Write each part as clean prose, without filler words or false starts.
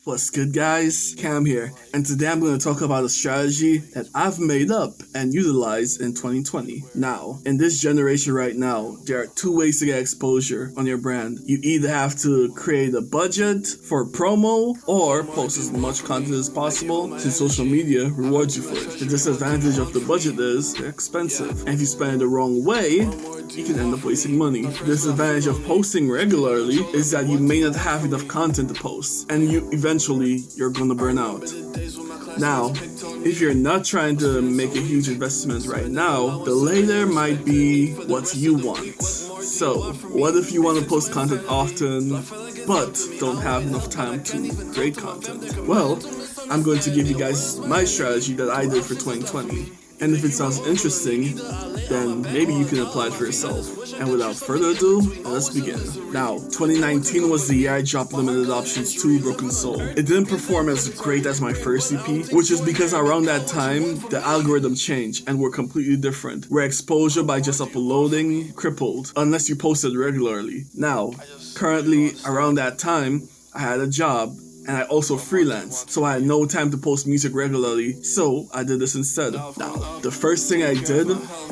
What's good, guys? Cam here, and today I'm going to talk about a strategy that I've made up and utilized in 2020. Now, in this generation right now, there are two ways to get exposure on your brand. You either have to create a budget for promo or post as much content as possible since social media rewards you for it. The disadvantage of the budget is they're expensive, and if you spend it the wrong way, you can end up wasting money. The disadvantage of posting regularly is that you may not have enough content to post, and you're gonna burn out. Now, if you're not trying to make a huge investment right now, the later might be what you want. So, what if you want to post content often, but don't have enough time to create content? Well, I'm going to give you guys my strategy that I did for 2020. And if it sounds interesting, then maybe you can apply it for yourself. And without further ado, let's begin. Now, 2019 was the year I dropped Limited Options 2 Broken Soul. It didn't perform as great as my first EP, which is because around that time, the algorithm changed and were completely different, where exposure by just uploading crippled, unless you posted regularly. Now, currently, around that time, I had a job, and I also freelance, so I had no time to post music regularly, so I did this instead. Now, the first thing I did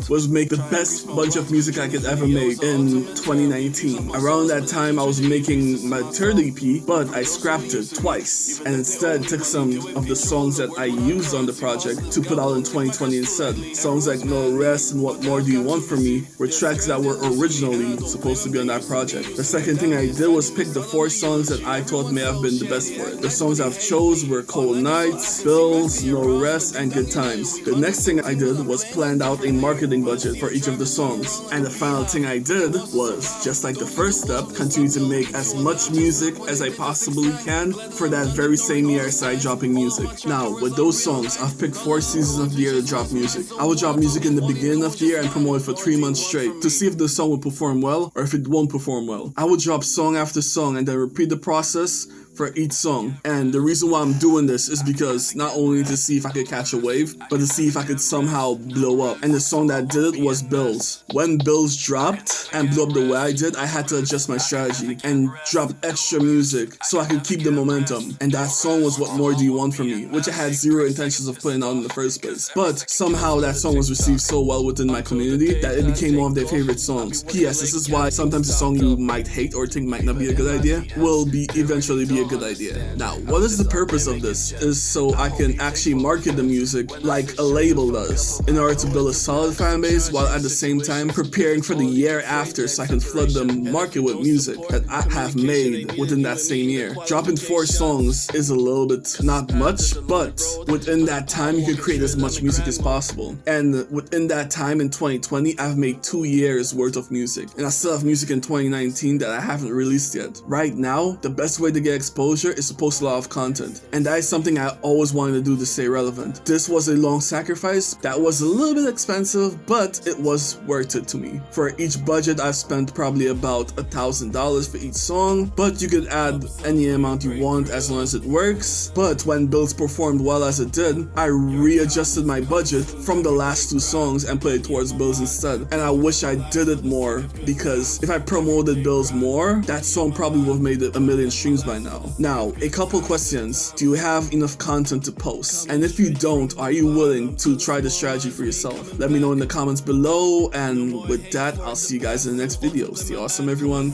was make the best bunch of music I could ever make in 2019. Around that time, I was making my third EP, but I scrapped it twice, and instead took some of the songs that I used on the project to put out in 2020 instead. Songs like No Rest and What More Do You Want From Me were tracks that were originally supposed to be on that project. The second thing I did was pick the 4 songs that I thought may have been the best for it. The songs I've chose were Cold Nights, Bills, No Rest, and Good Times. The next thing I did was planned out a marketing budget for each of the songs. And the final thing I did was, just like the first step, continue to make as much music as I possibly can for that very same year I started dropping music. Now, with those songs, I've picked 4 seasons of the year to drop music. I will drop music in the beginning of the year and promote it for 3 months straight to see if the song will perform well or if it won't perform well. I will drop song after song and then repeat the process for each song. And the reason why I'm doing this is because not only to see if I could catch a wave, but to see if I could somehow blow up. And the song that did it was Bills. When Bills dropped and blew up the way I did, I had to adjust my strategy and drop extra music so I could keep the momentum. And that song was What More Do You Want From Me, which I had zero intentions of putting out in the first place. But somehow that song was received so well within my community that it became one of their favorite songs. P.S. This is why sometimes a song you might hate or think might not be a good idea will eventually be a good idea. Now, what is the purpose of this? Is so I can actually market the music like a label does, in order to build a solid fan base while at the same time preparing for the year after so I can flood the market with music that I have made within that same year. Dropping 4 songs is a little bit not much, but within that time you can create as much music as possible. And within that time in 2020, I've made 2 years worth of music, and I still have music in 2019 that I haven't released yet. Right now, the best way to get exposure is to post a lot of content, and that is something I always wanted to do to stay relevant. This was a long sacrifice that was a little bit expensive, but it was worth it to me. For each budget, I've spent probably about $1,000 for each song, but you could add any amount you want as long as it works. But when Bills performed well as it did, I readjusted my budget from the last 2 songs and put it towards Bills instead. And I wish I did it more, because if I promoted Bills more, that song probably would have made it 1 million streams by now. Now, a couple questions. Do you have enough content to post? And if you don't, are you willing to try the strategy for yourself? Let me know in the comments below, and with that, I'll see you guys in the next video. Stay awesome, everyone.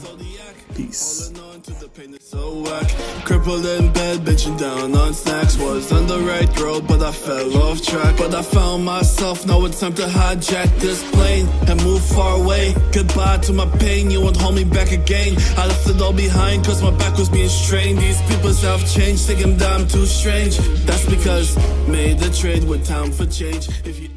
Peace. Crippled in bed, bitching down on snacks. Was on the right road, but I fell off track. But I found myself, now it's time to hijack this plane and move far away. Goodbye to my pain, you won't hold me back again. I left it all behind, cause my back was being strained. These people have changed, thinking that I'm too strange. That's because made the trade with time for change. If you